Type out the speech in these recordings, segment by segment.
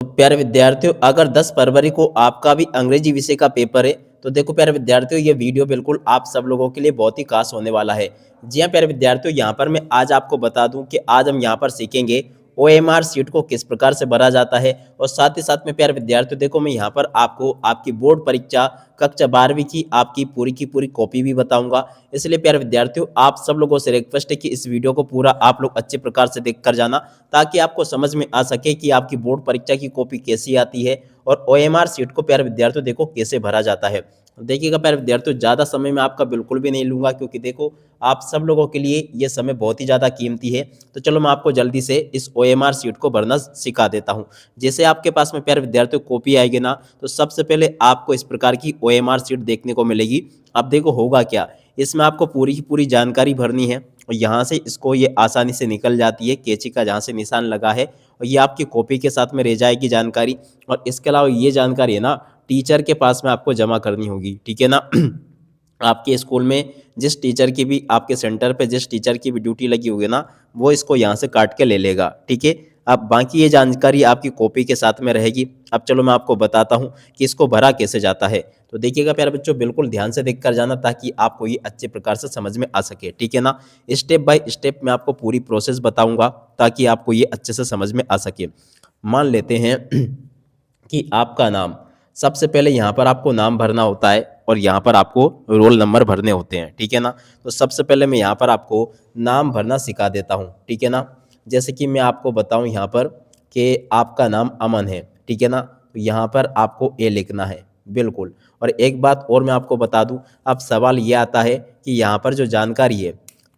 प्यारे विद्यार्थियों, अगर 10 फरवरी को आपका भी अंग्रेजी विषय का पेपर है, तो देखो प्यारे विद्यार्थियों, ये वीडियो बिल्कुल आप सब लोगों के लिए बहुत ही खास होने वाला है। जी हाँ प्यारे विद्यार्थियों, यहाँ पर मैं आज आपको बता दूं कि आज हम यहाँ पर सीखेंगे ओएमआर शीट को किस प्रकार से भरा जाता है। और साथ ही साथ में प्यारे विद्यार्थियों, देखो मैं यहाँ पर आपको आपकी बोर्ड परीक्षा कक्षा 12वीं की पूरी कॉपी भी बताऊंगा। इसलिए प्यारे विद्यार्थियों, आप सब लोगों से रिक्वेस्ट है कि इस वीडियो को पूरा आप लोग अच्छे प्रकार से देख कर जाना, ताकि आपको समझ में आ सके कि आपकी बोर्ड परीक्षा की कॉपी कैसी आती है और ओएमआर शीट को प्यारे विद्यार्थियों देखो कैसे भरा जाता है। देखिएगा प्यारे विद्यार्थियों, ज़्यादा समय मैं आपका बिल्कुल भी नहीं लूंगा, क्योंकि देखो आप सब लोगों के लिए ये समय बहुत ही ज़्यादा कीमती है। तो चलो मैं आपको जल्दी से इस ओएमआर शीट को भरना सिखा देता हूँ। जैसे आपके पास में प्यारे विद्यार्थियों कॉपी आएगी ना, तो सबसे पहले आपको इस प्रकार की ओएमआर शीट देखने को मिलेगी। अब देखो होगा क्या, इसमें आपको पूरी की पूरी जानकारी भरनी है और यहाँ से इसको ये आसानी से निकल जाती है, कैंची का जहाँ से निशान लगा है, और ये आपकी कॉपी के साथ में रह जाएगी जानकारी। और इसके अलावा ये जानकारी है ना, टीचर के पास में आपको जमा करनी होगी, ठीक है ना। आपके स्कूल में जिस टीचर की भी, आपके सेंटर पे जिस टीचर की भी ड्यूटी लगी होगी ना, वो इसको यहाँ से काट के ले लेगा, ठीक है। अब बाकी ये जानकारी आपकी कॉपी के साथ में रहेगी। अब चलो मैं आपको बताता हूँ कि इसको भरा कैसे जाता है। तो देखिएगा प्यारे बच्चों, बिल्कुल ध्यान से देख कर जाना, ताकि आपको ये अच्छे प्रकार से समझ में आ सके, ठीक है ना। स्टेप बाय स्टेप मैं आपको पूरी प्रोसेस बताऊंगा, ताकि आपको ये अच्छे से समझ में आ सके। मान लेते हैं कि आपका नाम, सबसे पहले यहाँ पर आपको नाम भरना होता है और यहाँ पर आपको रोल नंबर भरने होते हैं, ठीक है ना। तो सबसे पहले मैं यहाँ पर आपको नाम भरना सिखा देता हूँ, ठीक है ना। जैसे कि मैं आपको बताऊँ यहाँ पर कि आपका नाम अमन है, ठीक है ना। तो यहाँ पर आपको ए लिखना है, बिल्कुल। और एक बात और मैं आपको बता दूँ, अब सवाल ये आता है कि यहाँ पर जो जानकारी है,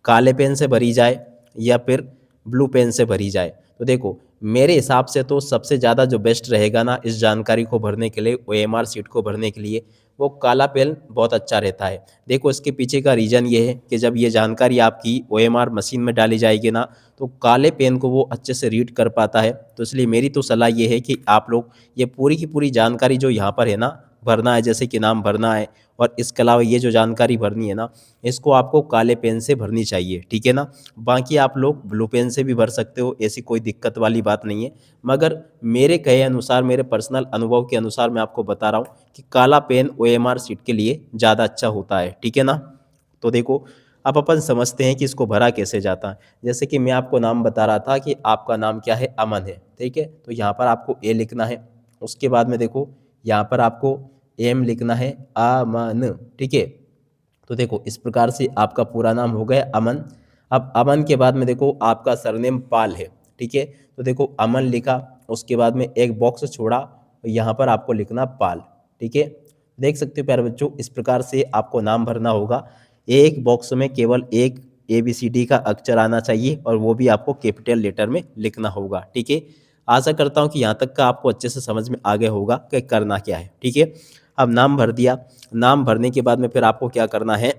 काले पेन से भरी जाए या फिर ब्लू पेन से भरी जाए। तो देखो मेरे हिसाब से तो सबसे ज़्यादा जो बेस्ट रहेगा ना इस जानकारी को भरने के लिए, ओएमआर शीट को भरने के लिए, वो काला पेन बहुत अच्छा रहता है। देखो इसके पीछे का रीज़न ये है कि जब ये जानकारी आपकी ओएमआर मशीन में डाली जाएगी ना, तो काले पेन को वो अच्छे से रीड कर पाता है। तो इसलिए मेरी तो सलाह ये है कि आप लोग ये पूरी की पूरी जानकारी जो यहाँ पर है ना भरना है, जैसे कि नाम भरना है और इसके अलावा ये जो जानकारी भरनी है ना, इसको आपको काले पेन से भरनी चाहिए, ठीक है ना। बाकी आप लोग ब्लू पेन से भी भर सकते हो, ऐसी कोई दिक्कत वाली बात नहीं है। मगर मेरे कहे अनुसार, मेरे पर्सनल अनुभव के अनुसार मैं आपको बता रहा हूँ कि काला पेन ओएमआर शीट के लिए ज़्यादा अच्छा होता है, ठीक है ना। तो देखो अब अपन समझते हैं कि इसको भरा कैसे जाता है। जैसे कि मैं आपको नाम बता रहा था कि आपका नाम क्या है, अमन है, ठीक है। तो यहाँ पर आपको ए लिखना है। उसके बाद में देखो यहाँ पर आपको एम लिखना है, अमन, ठीक है। तो देखो इस प्रकार से आपका पूरा नाम हो गया अमन। अब अमन के बाद में देखो आपका सरनेम पाल है, ठीक है। तो देखो अमन लिखा, उसके बाद में एक बॉक्स छोड़ा, यहाँ पर आपको लिखना पाल, ठीक है। देख सकते हो प्यारे बच्चों, इस प्रकार से आपको नाम भरना होगा। एक बॉक्स में केवल एक ABCD का अक्षर आना चाहिए और वो भी आपको कैपिटल लेटर में लिखना होगा, ठीक है। आशा करता हूँ कि यहाँ तक का आपको अच्छे से समझ में आ गया होगा कि करना क्या है, ठीक है। अब नाम भर दिया। नाम भरने के बाद में फिर आपको क्या करना है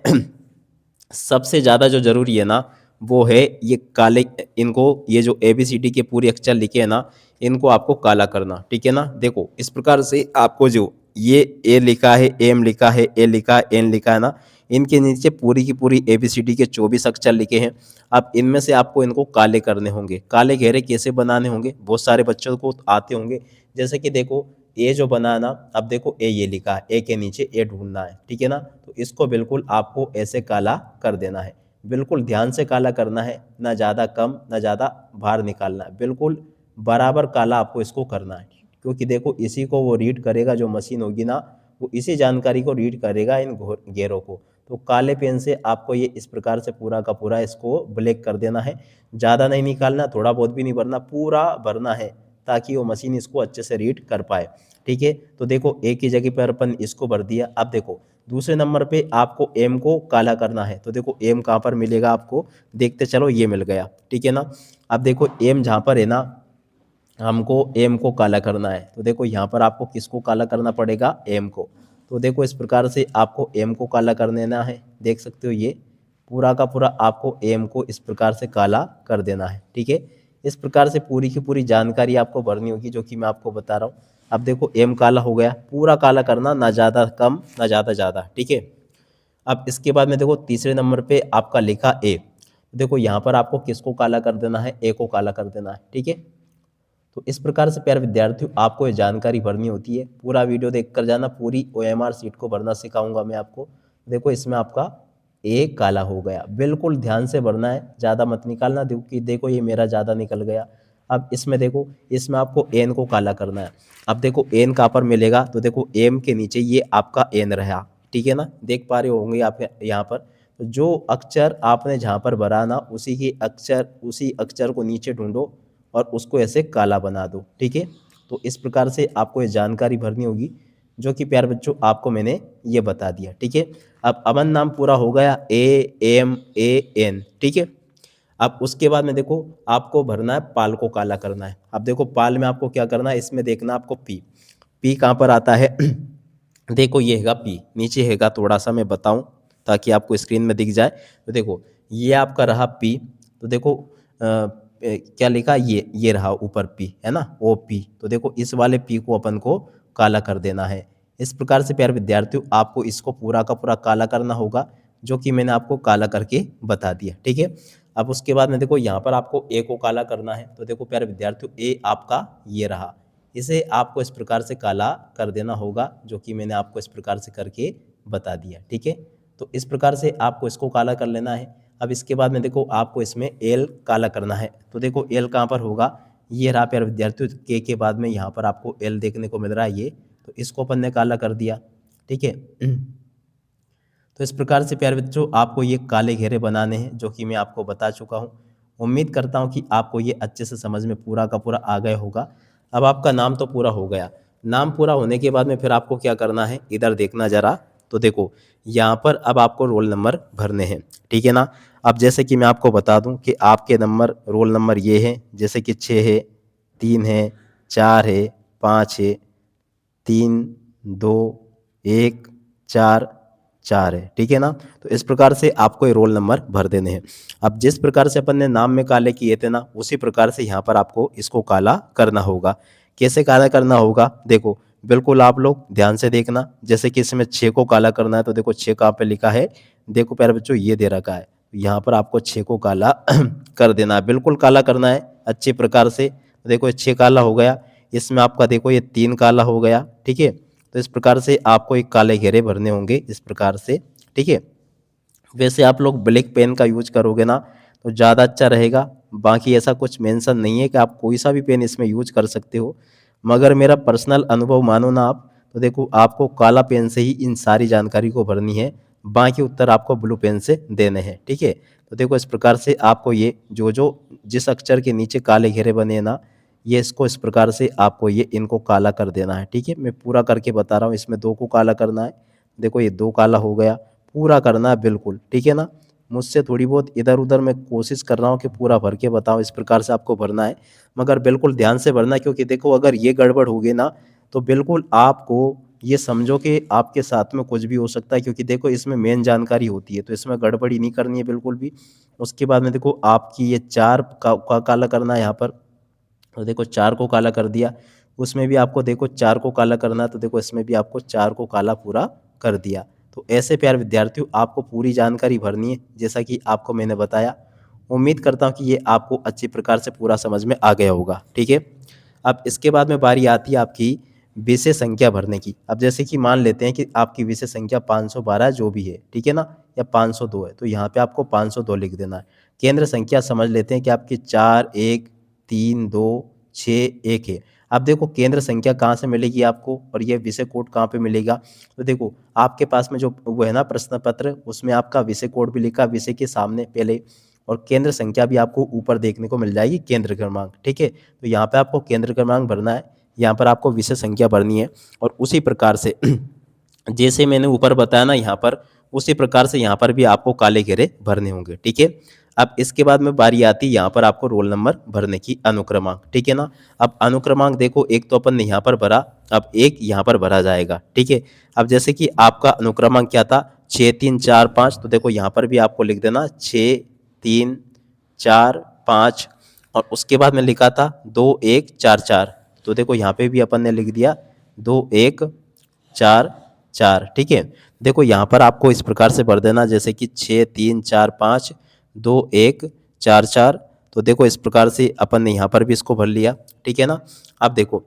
सबसे ज़्यादा जो ज़रूरी है ना, वो है ये काले, इनको ये जो ABCD के पूरे अक्षर लिखे हैं ना, इनको आपको काला करना, ठीक है ना। देखो इस प्रकार से आपको जो ये ए लिखा है, एम लिखा है, ए लिखा है, एन लिखा है ना, इनके नीचे पूरी की पूरी ABCD के 24 अक्षर लिखे हैं। अब इनमें से आपको इनको काले करने होंगे। काले घेरे कैसे बनाने होंगे, बहुत सारे बच्चों को आते होंगे। जैसे कि देखो ए जो बना है ना, अब देखो ए ये लिखा है, ए के नीचे ए ढूंढना है, ठीक है ना। तो इसको बिल्कुल आपको ऐसे काला कर देना है। बिल्कुल ध्यान से काला करना है, ना ज़्यादा कम ना ज़्यादा बाहर निकालना है, बिल्कुल बराबर काला आपको इसको करना है। क्योंकि देखो इसी को वो रीड करेगा, जो मशीन होगी ना, वो इसी जानकारी को रीड करेगा, इन घेरों को। तो काले पेन से आपको ये इस प्रकार से पूरा का पूरा इसको ब्लैक कर देना है। ज़्यादा नहीं निकालना, थोड़ा बहुत भी नहीं भरना, पूरा भरना है, ताकि वो मशीन इसको अच्छे से रीड कर पाए, ठीक है। तो देखो एक ही जगह पर अपन इसको भर दिया। अब देखो दूसरे नंबर पे आपको एम को काला करना है। तो देखो एम कहाँ पर मिलेगा आपको, देखते चलो, ये मिल गया, ठीक है ना। अब देखो एम जहाँ पर है ना, हमको एम को काला करना है। तो देखो यहाँ पर आपको किसको काला करना पड़ेगा, एम को। तो देखो इस प्रकार से आपको एम को काला कर देना है। देख सकते हो ये पूरा का पूरा आपको एम को इस प्रकार से काला कर देना है, ठीक है। इस प्रकार से पूरी की पूरी जानकारी आपको भरनी होगी, जो कि मैं आपको बता रहा हूँ। अब देखो एम काला हो गया, पूरा काला करना, ना ज़्यादा कम ना ज़्यादा ज़्यादा, ठीक है। अब इसके बाद में देखो तीसरे नंबर पे आपका लिखा ए। देखो यहाँ पर आपको किसको काला कर देना है, ए को काला कर देना है, ठीक है। तो इस प्रकार से प्यारे विद्यार्थियों आपको ये जानकारी भरनी होती है। पूरा वीडियो देख कर जाना, पूरी OMR शीट को भरना सिखाऊंगा मैं आपको। देखो इसमें आपका ए काला हो गया, बिल्कुल ध्यान से भरना है, ज़्यादा मत निकालना। देखो ये मेरा ज़्यादा निकल गया। अब इसमें देखो, इसमें आपको एन को काला करना है। अब देखो एन कहाँ पर मिलेगा, तो देखो एम के नीचे ये आपका एन रहा, ठीक है ना, देख पा रहे होंगे आप यहाँ पर। तो जो अक्षर आपने जहाँ पर भरा ना, उसी अक्षर को नीचे ढूंढो और उसको ऐसे काला बना दो, ठीक है। तो इस प्रकार से आपको ये जानकारी भरनी होगी, जो कि प्यारे बच्चों आपको मैंने ये बता दिया, ठीक है। अब अमन नाम पूरा हो गया, AMAN, ठीक है। अब उसके बाद में देखो आपको भरना है, पाल को काला करना है। अब देखो पाल में आपको क्या करना है, इसमें देखना आपको पी कहाँ पर आता है देखो ये हैगा पी, नीचे हैगा, थोड़ा सा मैं बताऊं ताकि आपको स्क्रीन में दिख जाए। तो देखो ये आपका रहा पी, तो देखो क्या लिखा, ये रहा ऊपर पी, है ना, OP। तो देखो इस वाले पी को अपन को काला कर देना है। इस प्रकार से प्यारे विद्यार्थियों आपको इसको पूरा का पूरा काला करना होगा, जो कि मैंने आपको काला करके बता दिया, ठीक है। अब उसके बाद में देखो यहाँ पर आपको ए को काला करना है। तो देखो प्यारे विद्यार्थियों ए आपका ये रहा, इसे आपको इस प्रकार से काला कर देना होगा, जो कि मैंने आपको इस प्रकार से करके बता दिया, ठीक है। तो इस प्रकार से आपको इसको काला कर लेना है। अब इसके बाद में देखो आपको इसमें एल काला करना है। तो देखो एल कहाँ पर होगा, ये रहा प्यारे विद्यार्थियों, के बाद में यहाँ पर आपको एल देखने को मिल रहा है ये, तो इसको अपन ने काला कर दिया, ठीक है। तो इस प्रकार से प्यारे बच्चों आपको ये काले घेरे बनाने हैं, जो कि मैं आपको बता चुका हूँ। उम्मीद करता हूँ कि आपको ये अच्छे से समझ में पूरा का पूरा आ गया होगा। अब आपका नाम तो पूरा हो गया, नाम पूरा होने के बाद में फिर आपको क्या करना है, इधर देखना जरा। तो देखो यहाँ पर अब आपको रोल नंबर भरने हैं, ठीक है ना। अब जैसे कि मैं आपको बता दूं कि आपके नंबर, रोल नंबर ये है, जैसे कि 6 है, 3 है, 4 है, 5 है, 3, 2, 1, 4, 4 है, ठीक है ना। तो इस प्रकार से आपको ये रोल नंबर भर देने हैं। अब जिस प्रकार से अपन ने नाम में काले किए थे ना, उसी प्रकार से यहाँ पर आपको इसको काला करना होगा। कैसे काला करना होगा, देखो बिल्कुल आप लोग ध्यान से देखना। जैसे कि इसमें 6 को काला करना है, तो देखो 6 कहाँ पे लिखा है, देखो प्यारे बच्चों ये दे रखा है, यहाँ पर आपको 6 को काला कर देना है, बिल्कुल काला करना है अच्छे प्रकार से। देखो ये 6 काला हो गया, इसमें आपका देखो ये 3 काला हो गया, ठीक है। तो इस प्रकार से आपको एक काले घेरे भरने होंगे इस प्रकार से, ठीक है। वैसे आप लोग ब्लैक पेन का यूज करोगे ना तो ज़्यादा अच्छा रहेगा। बाकी ऐसा कुछ मेंशन नहीं है कि आप कोई सा भी पेन इसमें यूज कर सकते हो, मगर मेरा पर्सनल अनुभव मानो ना आप, तो देखो आपको काला पेन से ही इन सारी जानकारी को भरनी है, बाकी उत्तर आपको ब्लू पेन से देने हैं, ठीक है। तो देखो इस प्रकार से आपको ये जो जिस अक्षर के नीचे काले घेरे बने हैं ना, ये इसको इस प्रकार से आपको ये इनको काला कर देना है, ठीक है। मैं पूरा करके बता रहा हूँ, इसमें 2 को काला करना है, देखो ये 2 काला हो गया, पूरा करना है बिल्कुल, ठीक है ना। मुझसे थोड़ी बहुत इधर उधर मैं कोशिश कर रहा हूँ कि पूरा भर के बताऊँ, इस प्रकार से आपको भरना है, मगर बिल्कुल ध्यान से भरना, क्योंकि देखो अगर ये गड़बड़ होगी ना तो बिल्कुल आपको ये समझो कि आपके साथ में कुछ भी हो सकता है, क्योंकि देखो इसमें मेन जानकारी होती है, तो इसमें गड़बड़ी नहीं करनी है बिल्कुल भी। उसके बाद में देखो आपकी ये 4 का काला करना है यहाँ पर, तो देखो 4 को काला कर दिया, उसमें भी आपको देखो 4 को काला करना है, तो देखो इसमें भी आपको 4 को काला पूरा कर दिया। तो ऐसे प्यारे विद्यार्थियों आपको पूरी जानकारी भरनी है, जैसा कि आपको मैंने बताया। उम्मीद करता हूँ कि ये आपको अच्छी प्रकार से पूरा समझ में आ गया होगा, ठीक है। अब इसके बाद में बारी आती है आपकी विषय संख्या भरने की। अब जैसे कि मान लेते हैं कि आपकी विषय संख्या 512 जो भी है, ठीक है ना, या 502 है, तो यहाँ पे आपको 502 लिख देना है। केंद्र संख्या समझ लेते हैं कि आपकी 4, 1, 3, 2, 6, 1 है। अब देखो केंद्र संख्या कहाँ से मिलेगी आपको, और ये विषय कोड कहाँ पे मिलेगा। तो देखो आपके पास में जो वो है ना प्रश्न पत्र, उसमें आपका विषय कोड भी लिखा विषय के सामने पहले, और केंद्र संख्या भी आपको ऊपर देखने को मिल जाएगी, केंद्र क्रमांक, ठीक है। तो यहाँ पे आपको केंद्र क्रमांक भरना है, यहाँ पर आपको विषय संख्या भरनी है, और उसी प्रकार से जैसे मैंने ऊपर बताया ना यहाँ पर, उसी प्रकार से यहाँ पर भी आपको काले घेरे भरने होंगे, ठीक है। अब इसके बाद में बारी आती है यहाँ पर आपको रोल नंबर भरने की, अनुक्रमांक, ठीक है ना। अब अनुक्रमांक देखो एक तो अपन ने यहाँ पर भरा, अब एक यहाँ पर भरा जाएगा, ठीक है। अब जैसे कि आपका अनुक्रमांक क्या था, 6, 3, 4, 5, तो देखो यहाँ पर भी आपको लिख देना 6, 3, 4, 5, और उसके बाद में लिखा था 2, 1, 4, 4, तो देखो यहाँ पे भी अपन ने लिख दिया 2, 1, 4, 4, ठीक है। देखो यहाँ पर आपको इस प्रकार से भर देना, जैसे कि 6, 3, 4, 5, 2, 1, 4, 4, तो देखो इस प्रकार से अपन ने यहाँ पर भी इसको भर लिया, ठीक है ना। अब देखो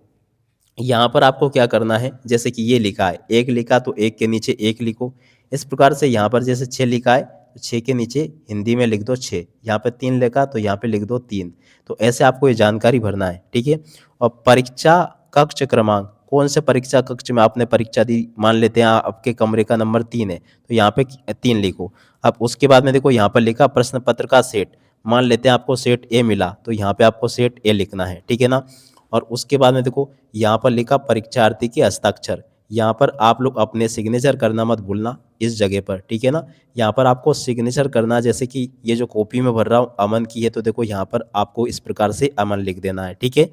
यहाँ पर आपको क्या करना है, जैसे कि ये लिखा है 1 लिखा तो 1 के नीचे 1 लिखो। इस प्रकार से यहाँ पर जैसे 6 लिखा है तो 6 के नीचे हिंदी में लिख दो 6। यहाँ पे 3 लिखा तो यहाँ पे लिख दो 3। तो ऐसे आपको ये जानकारी भरना है, ठीक है। और परीक्षा कक्ष क्रमांक, कौन से परीक्षा कक्ष में आपने परीक्षा दी, मान लेते हैं आपके कमरे का नंबर 3 है तो यहाँ पे 3 लिखो। अब उसके बाद में देखो यहाँ पर लिखा प्रश्न पत्र का सेट, मान लेते हैं आपको सेट ए मिला तो यहाँ पे आपको सेट ए लिखना है, ठीक है ना। और उसके बाद में देखो यहाँ पर लिखा परीक्षार्थी के हस्ताक्षर, यहाँ पर आप लोग अपने सिग्नेचर करना मत भूलना इस जगह पर, ठीक है ना। यहाँ पर आपको सिग्नेचर करना, जैसे कि ये जो कॉपी में भर रहा हूँ अमन की है तो देखो यहाँ पर आपको इस प्रकार से अमन लिख देना है, ठीक है।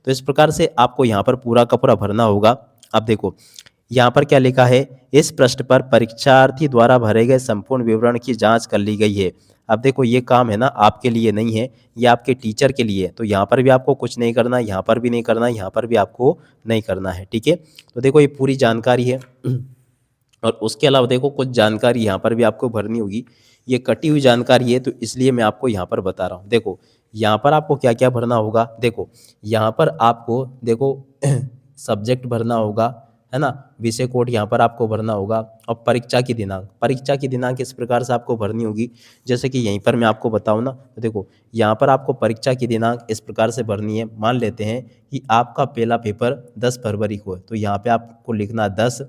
तो इस प्रकार से आपको यहाँ पर पूरा का पूरा भरना होगा। अब देखो यहाँ पर क्या लिखा है, इस पृष्ठ पर परीक्षार्थी द्वारा भरे गए संपूर्ण विवरण की जांच कर ली गई है। अब देखो ये काम है ना आपके लिए नहीं है, ये आपके टीचर के लिए है। तो यहाँ पर भी आपको कुछ नहीं करना, यहाँ पर भी नहीं करना, यहाँ पर भी आपको नहीं करना है, ठीक है। तो देखो ये पूरी जानकारी है। और उसके अलावा देखो कुछ जानकारी यहाँ पर भी आपको भरनी होगी, ये कटी हुई जानकारी है तो इसलिए मैं आपको यहाँ पर बता रहा हूँ। देखो यहाँ पर आपको क्या क्या भरना होगा, देखो यहाँ पर आपको देखो सब्जेक्ट भरना होगा, है ना, विषय कोड यहाँ पर आपको भरना होगा। और परीक्षा की दिनांक, परीक्षा की दिनांक इस प्रकार से आपको भरनी होगी, जैसे कि यहीं पर मैं आपको बताऊँ ना, तो देखो यहाँ पर आपको परीक्षा की दिनांक इस प्रकार से भरनी है। मान लेते हैं कि आपका पहला पेपर 10 फरवरी को है तो यहाँ पे आपको लिखना 10,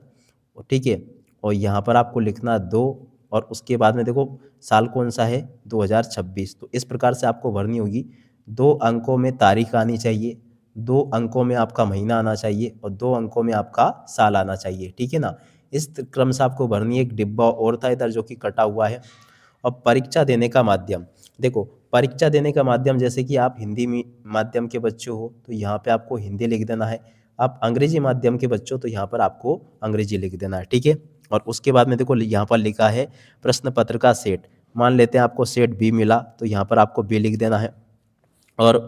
ठीक है। और यहाँ पर आपको लिखना 2 और उसके बाद में देखो साल कौन सा है 2026। तो इस प्रकार से आपको भरनी होगी। 2 अंकों में तारीख आनी चाहिए, 2 अंकों में आपका महीना आना चाहिए और 2 अंकों में आपका साल आना चाहिए, ठीक है ना। इस क्रम से आपको भरनी है। एक डिब्बा और था इधर जो कि कटा हुआ है। और परीक्षा देने का माध्यम, देखो परीक्षा देने का माध्यम जैसे कि आप हिंदी माध्यम के बच्चे हो तो यहाँ पे आपको हिंदी लिख देना है। आप अंग्रेजी माध्यम के बच्चों तो यहाँ पर आपको अंग्रेजी लिख देना है, ठीक है। और उसके बाद में देखो यहाँ पर लिखा है प्रश्न पत्र का सेट, मान लेते हैं आपको सेट बी मिला तो यहाँ पर आपको बी लिख देना है। और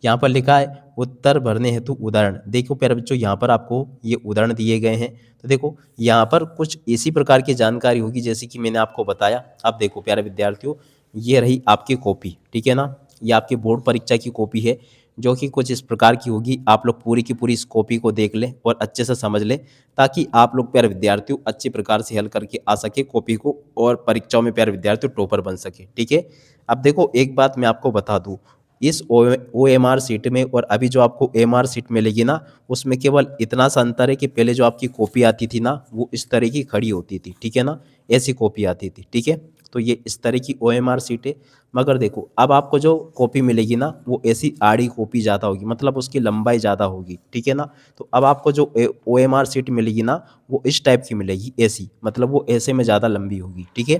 यहाँ पर लिखा है उत्तर भरने हेतु उदाहरण, देखो प्यारे बच्चों यहाँ पर आपको ये उदाहरण दिए गए हैं। तो देखो यहाँ पर कुछ इसी प्रकार की जानकारी होगी जैसे कि मैंने आपको बताया। अब देखो प्यारे विद्यार्थियों, ये रही आपकी कॉपी, ठीक है ना, ये आपकी बोर्ड परीक्षा की कॉपी है जो कि कुछ इस प्रकार की होगी। आप लोग पूरी की पूरी इस कॉपी को देख लें और अच्छे से समझ लें ताकि आप लोग प्यारे विद्यार्थियों अच्छी प्रकार से हल करके आ सके कॉपी को और परीक्षाओं में प्यारे विद्यार्थियों टॉपर बन सके, ठीक है। अब देखो एक बात मैं आपको बता दूं, इस OMR सीट में और अभी जो आपको AMR सीट मिलेगी ना, उसमें केवल इतना सा अंतर है कि पहले जो आपकी कॉपी आती थी ना वो इस तरह की खड़ी होती थी, ठीक है ना, ऐसी कॉपी आती थी, ठीक है। तो ये इस तरह की OMR सीट है। मगर देखो अब आपको जो कॉपी मिलेगी ना वो ऐसी आड़ी कॉपी ज़्यादा होगी, मतलब उसकी लंबाई ज़्यादा होगी, ठीक है ना। तो अब आपको जो OMR सीट मिलेगी ना वो इस टाइप की मिलेगी, ऐसी, मतलब वो ऐसे में ज़्यादा लंबी होगी, ठीक है।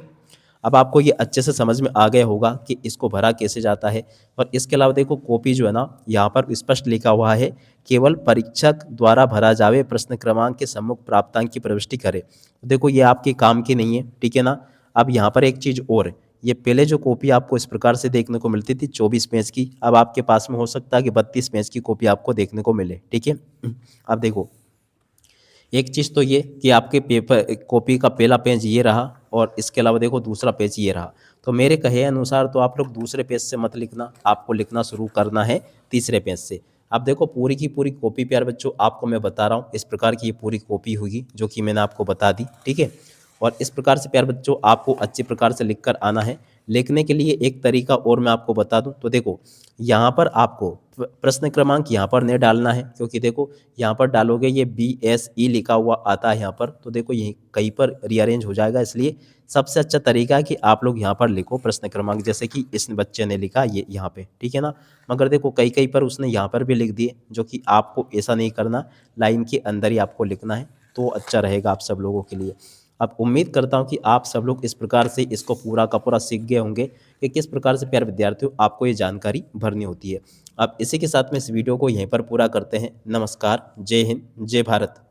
अब आपको ये अच्छे से समझ में आ गया होगा कि इसको भरा कैसे जाता है। और इसके अलावा देखो कॉपी जो है ना यहाँ पर स्पष्ट लिखा हुआ है, केवल परीक्षक द्वारा भरा जावे प्रश्न क्रमांक के सम्मुख प्राप्तांक की प्रविष्टि करे। तो देखो ये आपके काम की नहीं है, ठीक है ना। अब यहाँ पर एक चीज़ और है, ये पहले जो कॉपी आपको इस प्रकार से देखने को मिलती थी 24 पेज की, अब आपके पास में हो सकता है कि 32 पेज की कॉपी आपको देखने को मिले, ठीक है। अब देखो एक चीज़ तो ये कि आपके पेपर कॉपी का पहला पेज ये रहा और इसके अलावा देखो दूसरा पेज ये रहा। तो मेरे कहे अनुसार तो आप लोग दूसरे पेज से मत लिखना, आपको लिखना शुरू करना है तीसरे पेज से। अब देखो पूरी की पूरी कॉपी प्यारे बच्चों आपको मैं बता रहा हूँ, इस प्रकार की ये पूरी कॉपी होगी जो कि मैंने आपको बता दी, ठीक है। और इस प्रकार से प्यारे बच्चों आपको अच्छे प्रकार से लिख कर आना है। लिखने के लिए एक तरीका और मैं आपको बता दूं, तो देखो यहाँ पर आपको प्रश्न क्रमांक यहाँ पर नहीं डालना है, क्योंकि देखो यहाँ पर डालोगे ये BSE लिखा हुआ आता है यहाँ पर, तो देखो यहीं कहीं पर रीअरेंज हो जाएगा। इसलिए सबसे अच्छा तरीका है कि आप लोग यहाँ पर लिखो प्रश्न क्रमांक, जैसे कि इस बच्चे ने लिखा ये यहाँ पे, ठीक है ना। मगर देखो कई कई पर उसने यहाँ पर भी लिख दिए, जो कि आपको ऐसा नहीं करना, लाइन के अंदर ही आपको लिखना है, तो अच्छा रहेगा आप सब लोगों के लिए। अब उम्मीद करता हूं कि आप सब लोग इस प्रकार से इसको पूरा का पूरा सीख गए होंगे कि किस प्रकार से प्यारे विद्यार्थियों आपको ये जानकारी भरनी होती है। अब इसी के साथ में इस वीडियो को यहीं पर पूरा करते हैं। नमस्कार, जय हिंद, जय भारत।